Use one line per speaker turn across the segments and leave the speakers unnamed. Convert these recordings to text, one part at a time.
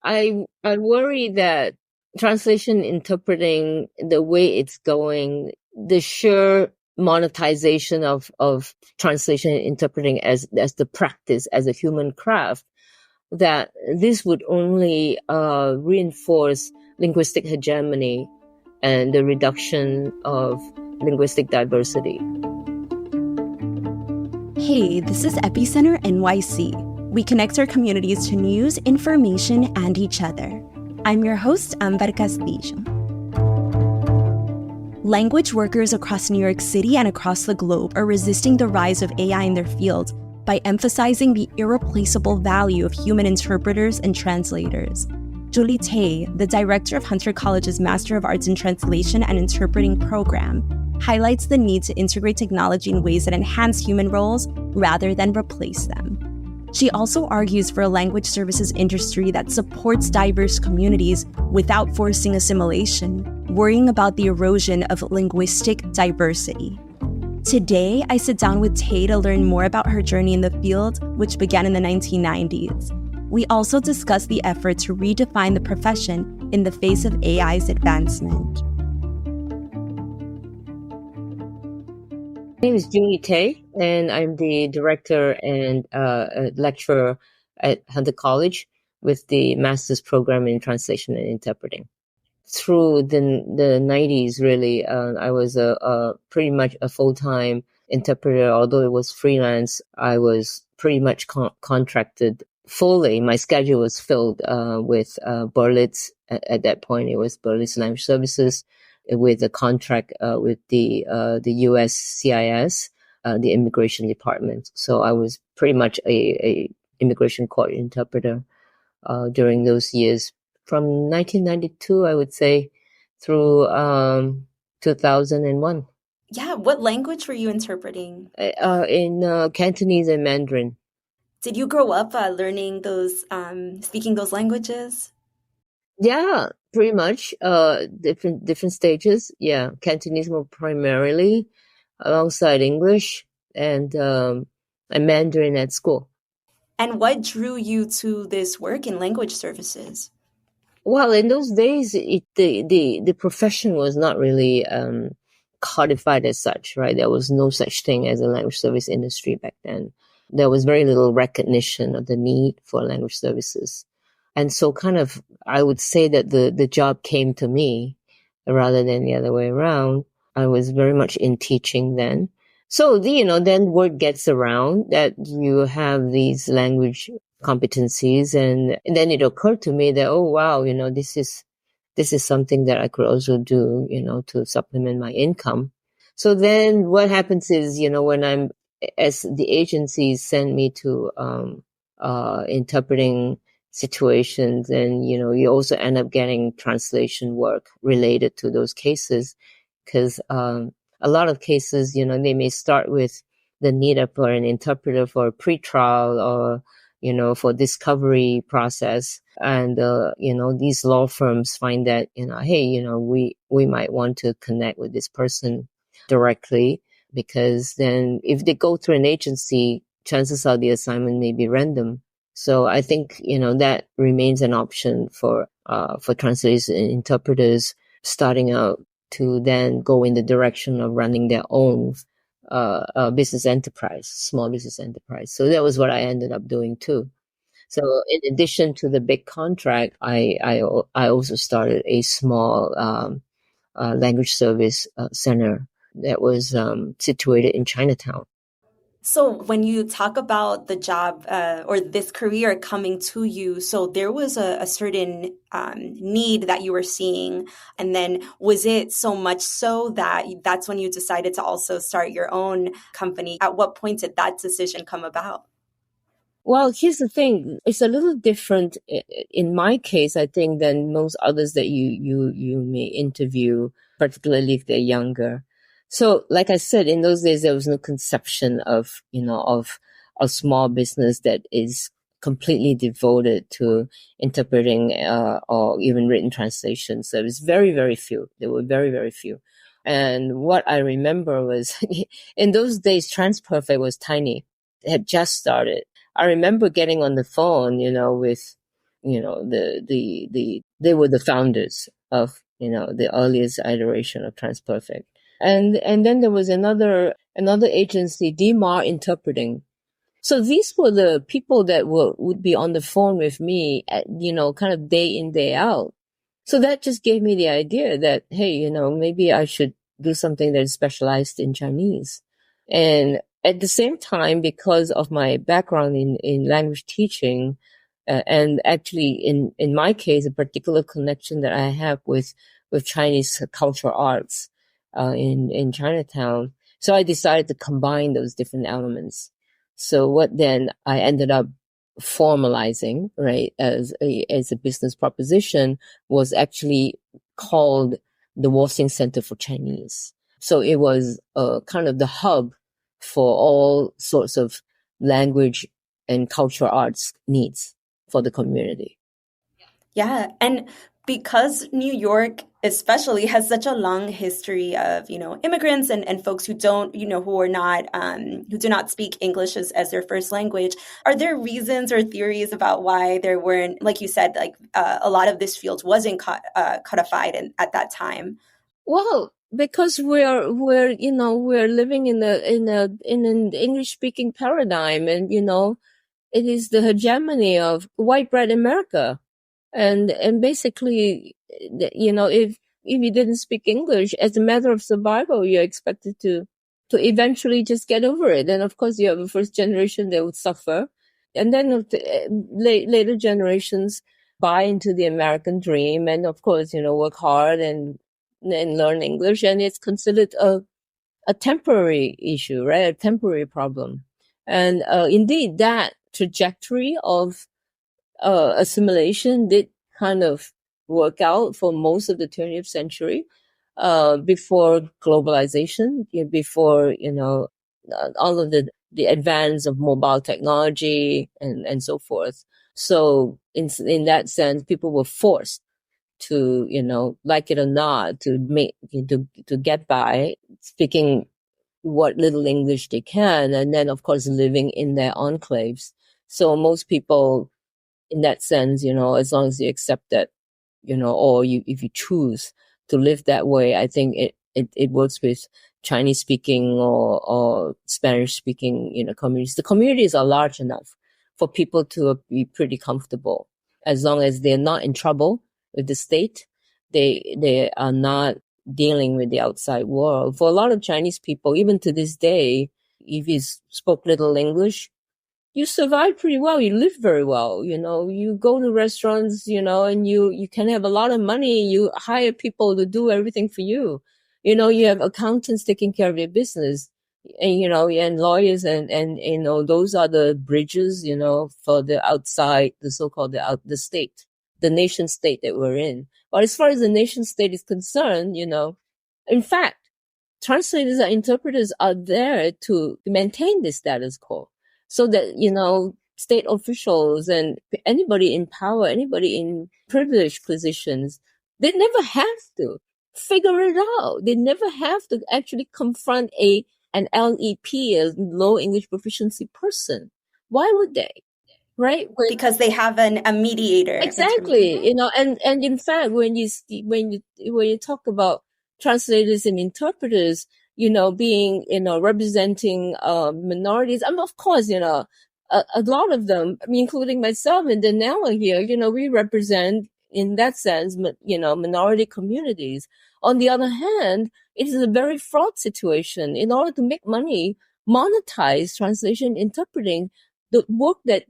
I worry that translation interpreting, the way it's going, the sheer monetization of translation and interpreting as the practice, as a human craft, that this would only reinforce linguistic hegemony and the reduction of linguistic diversity.
Hey, this is Epicenter NYC. We connect our communities to news, information, and each other. I'm your host, Amber Castillo. Language workers across New York City and across the globe are resisting the rise of AI in their field by emphasizing the irreplaceable value of human interpreters and translators. Julie Tay, the director of Hunter College's Master of Arts in Translation and Interpreting program, highlights the need to integrate technology in ways that enhance human roles rather than replace them. She also argues for a language services industry that supports diverse communities without forcing assimilation, worrying about the erosion of linguistic diversity. Today, I sit down with Tay to learn more about her journey in the field, which began in the 1990s. We also discuss the effort to redefine the profession in the face of AI's advancement.
My name is Julie Tay, and I'm the director and lecturer at Hunter College with the master's program in translation and interpreting. Through the 90s, really, I was pretty much a full-time interpreter. Although it was freelance, I was pretty much contracted fully. My schedule was filled with Berlitz. At that point, it was Berlitz Language Services, with a contract with the U.S. CIS, the Immigration Department. So I was pretty much a immigration court interpreter during those years, from 1992, I would say, through 2001.
Yeah, what language were you interpreting?
In Cantonese and Mandarin.
Did you grow up learning those, speaking those languages?
Yeah, pretty much. Different stages. Yeah, Cantonese more primarily, alongside English and Mandarin at school.
And what drew you to this work in language services?
Well, in those days, the profession was not really codified as such, right? There was no such thing as a language service industry back then. There was very little recognition of the need for language services. And so kind of, I would say that the job came to me rather than the other way around. I was very much in teaching then. So, then word gets around that you have these language competencies, and then it occurred to me that, oh wow, this is something that I could also do, to supplement my income. So then what happens is, when as the agencies send me to interpreting situations, and you also end up getting translation work related to those cases, because a lot of cases, they may start with the need for an interpreter for a pretrial or for discovery process. And, these law firms find that, hey, we might want to connect with this person directly, because then if they go through an agency, chances are the assignment may be random. So I think, that remains an option for translators and interpreters starting out, to then go in the direction of running their own business enterprise, small business enterprise. So that was what I ended up doing too. So in addition to the big contract, I also started a small language service center that was situated in Chinatown.
So when you talk about the job or this career coming to you, so there was a certain need that you were seeing. And then was it so much so that that's when you decided to also start your own company? At what point did that decision come about?
Well, here's the thing. It's a little different in my case, I think, than most others that you may interview, particularly if they're younger. So, like I said, in those days, there was no conception of a small business that is completely devoted to interpreting or even written translation. So it was very, very few. There were very, very few. And what I remember was in those days, TransPerfect was tiny. It had just started. I remember getting on the phone, with they were the founders of, the earliest iteration of transperfect. And then there was another agency, DMAR Interpreting. So these were the people that would be on the phone with me at, kind of day in, day out. So that just gave me the idea that, hey, maybe I should do something that is specialized in Chinese. And at the same time, because of my background in language teaching, and actually in my case, a particular connection that I have with Chinese cultural arts, in Chinatown. So I decided to combine those different elements. So what then I ended up formalizing, right, as a business proposition, was actually called the Wasing Center for Chinese. So it was kind of the hub for all sorts of language and cultural arts needs for the community.
Yeah. And because New York especially has such a long history of, immigrants and folks who don't, who are not, who do not speak English as their first language, are there reasons or theories about why there weren't, like you said, like a lot of this field wasn't codified at that time?
Well, because we're living in an English speaking paradigm, and it is the hegemony of white bread America. And basically, if you didn't speak English, as a matter of survival, you're expected to eventually just get over it. And of course, you have a first generation that would suffer. And then later generations buy into the American dream, and of course, work hard and learn English. And it's considered a temporary issue, right? A temporary problem. And indeed, that trajectory of assimilation did kind of work out for most of the 20th century, before globalization, before, all of the advance of mobile technology and so forth. So in that sense, people were forced to, like it or not, to get by speaking what little English they can, and then of course living in their enclaves. So most people, in that sense, as long as you accept that, or if you choose to live that way, I think it works with Chinese speaking or Spanish speaking, communities. The communities are large enough for people to be pretty comfortable, as long as they're not in trouble with the state. They are not dealing with the outside world. For a lot of Chinese people, even to this day, if you spoke little English, you survive pretty well. You live very well. You go to restaurants, and you can have a lot of money. You hire people to do everything for you. You have accountants taking care of your business, and, and lawyers and, those are the bridges, for the outside, the so-called the state, the nation state that we're in. But as far as the nation state is concerned, in fact, translators and interpreters are there to maintain the status quo, so that, state officials and anybody in power, anybody in privileged positions, they never have to figure it out. They never have to actually confront an LEP, a low English proficiency person. Why would they? Right?
Because they have a mediator.
Exactly. And in fact, when you talk about translators and interpreters, being, representing minorities, of course, a lot of them, including myself and Daniela here, we represent, in that sense, minority communities. On the other hand, it is a very fraught situation. In order to make money, monetize translation, interpreting, the work that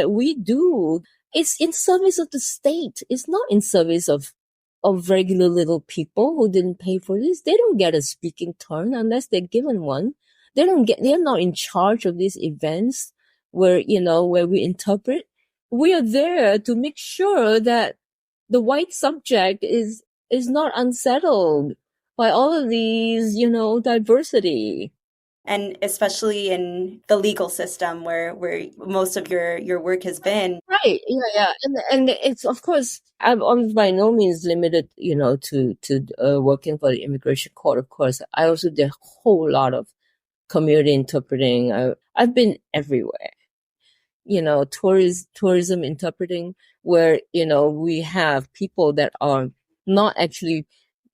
we do is in service of the state. It's not in service of regular little people who didn't pay for this. They don't get a speaking turn unless they're given one. They're not in charge of these events where we interpret. We are there to make sure that the white subject is not unsettled by all of these, diversity.
And especially in the legal system where most of your work has been.
Right. Yeah. And it's, of course, I'm by no means limited, to working for the immigration court. Of course, I also did a whole lot of community interpreting. I've been everywhere. tourism interpreting, where, we have people that are not actually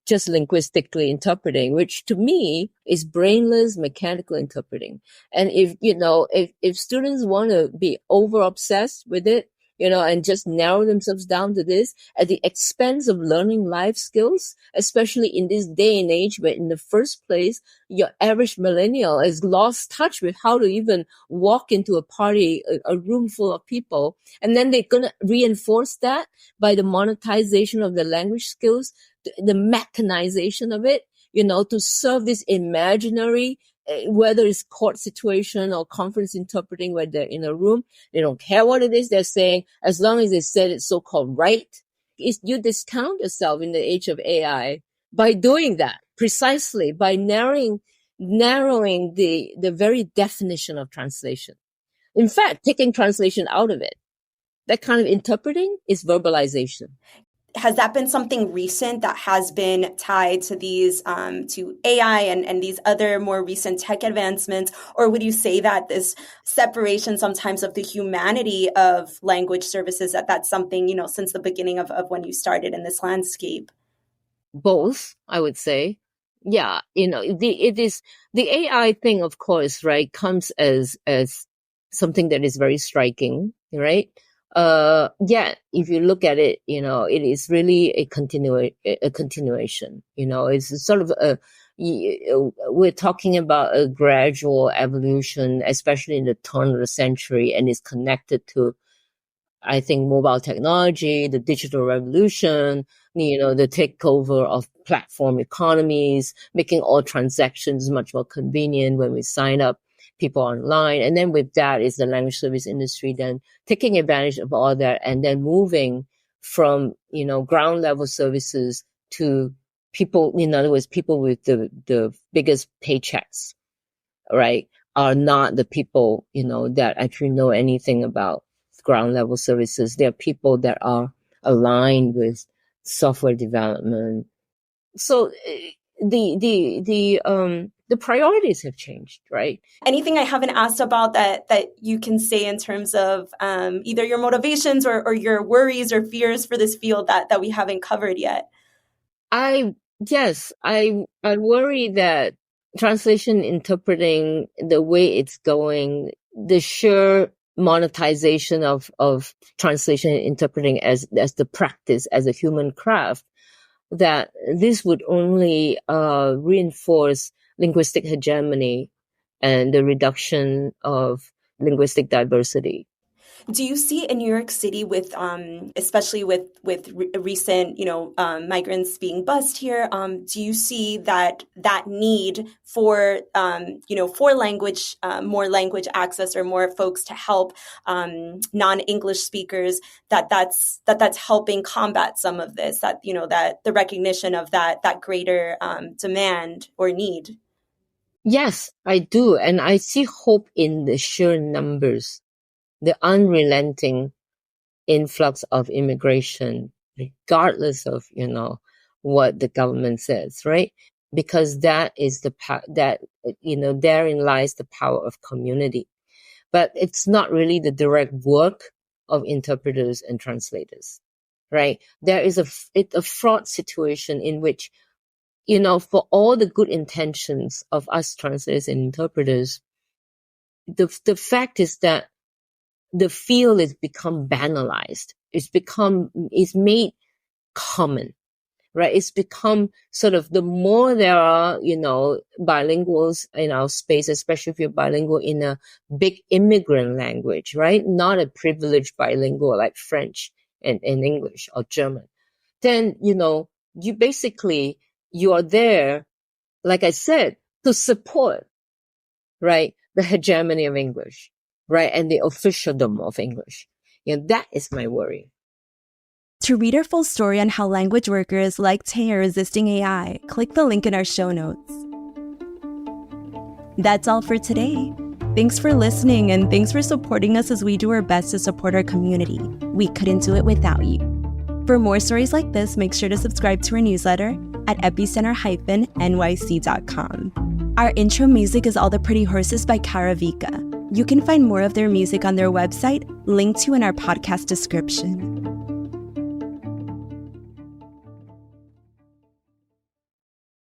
just linguistically interpreting, which to me is brainless mechanical interpreting. And if students want to be over obsessed with it, and just narrow themselves down to this at the expense of learning life skills, especially in this day and age where in the first place, your average millennial has lost touch with how to even walk into a party, a room full of people. And then they're going to reinforce that by the monetization of the language skills, the mechanization of it, to serve this imaginary, whether it's court situation or conference interpreting where they're in a room, they don't care what it is they're saying, as long as they said it's so-called right. You discount yourself in the age of AI by doing that, precisely by narrowing the very definition of translation. In fact, taking translation out of it. That kind of interpreting is verbalization.
Has that been something recent that has been tied to these, to AI and these other more recent tech advancements? Or would you say that this separation sometimes of the humanity of language services, that's something, since the beginning of when you started in this landscape?
Both, I would say. Yeah, it is the AI thing, of course, right, comes as something that is very striking, right? If you look at it, it is really a continuation. It's sort of we're talking about a gradual evolution, especially in the turn of the century, and it's connected to, I think, mobile technology, the digital revolution, the takeover of platform economies, making all transactions much more convenient when we sign up people online. And then with that is the language service industry then taking advantage of all that and then moving from, ground level services to people, in other words, people with the biggest paychecks, right, are not the people, that actually know anything about ground level services. They're people that are aligned with software development. So the priorities have changed, right?
Anything I haven't asked about that you can say in terms of either your motivations or your worries or fears for this field that we haven't covered yet? I
worry that translation interpreting, the way it's going, the sheer monetization of translation interpreting as the practice, as a human craft, that this would only reinforce linguistic hegemony and the reduction of linguistic diversity.
Do you see in New York City with, especially with recent, migrants being bused here, do you see that need for, for language, more language access or more folks to help non-English speakers, that's helping combat some of this, that the recognition of that greater demand or need?
Yes, I do. And I see hope in the sheer numbers, the unrelenting influx of immigration, regardless of, what the government says, right? Because that is therein lies the power of community. But it's not really the direct work of interpreters and translators, right? There is a fraught situation in which, for all the good intentions of us translators and interpreters, the fact is that the field has become banalized. It's made common, right? It's become sort of, the more there are, bilinguals in our space, especially if you're bilingual in a big immigrant language, right? Not a privileged bilingual like French and English or German. Then, you are there, like I said, to support, right, the hegemony of English, right, and the officialdom of English. That is my worry.
To read our full story on how language workers like Tay are resisting AI, click the link in our show notes. That's all for today. Thanks for listening, and thanks for supporting us as we do our best to support our community. We couldn't do it without you. For more stories like this, make sure to subscribe to our newsletter at epicenter-nyc.com. Our intro music is All the Pretty Horses by Karavika. You can find more of their music on their website, linked to in our podcast description.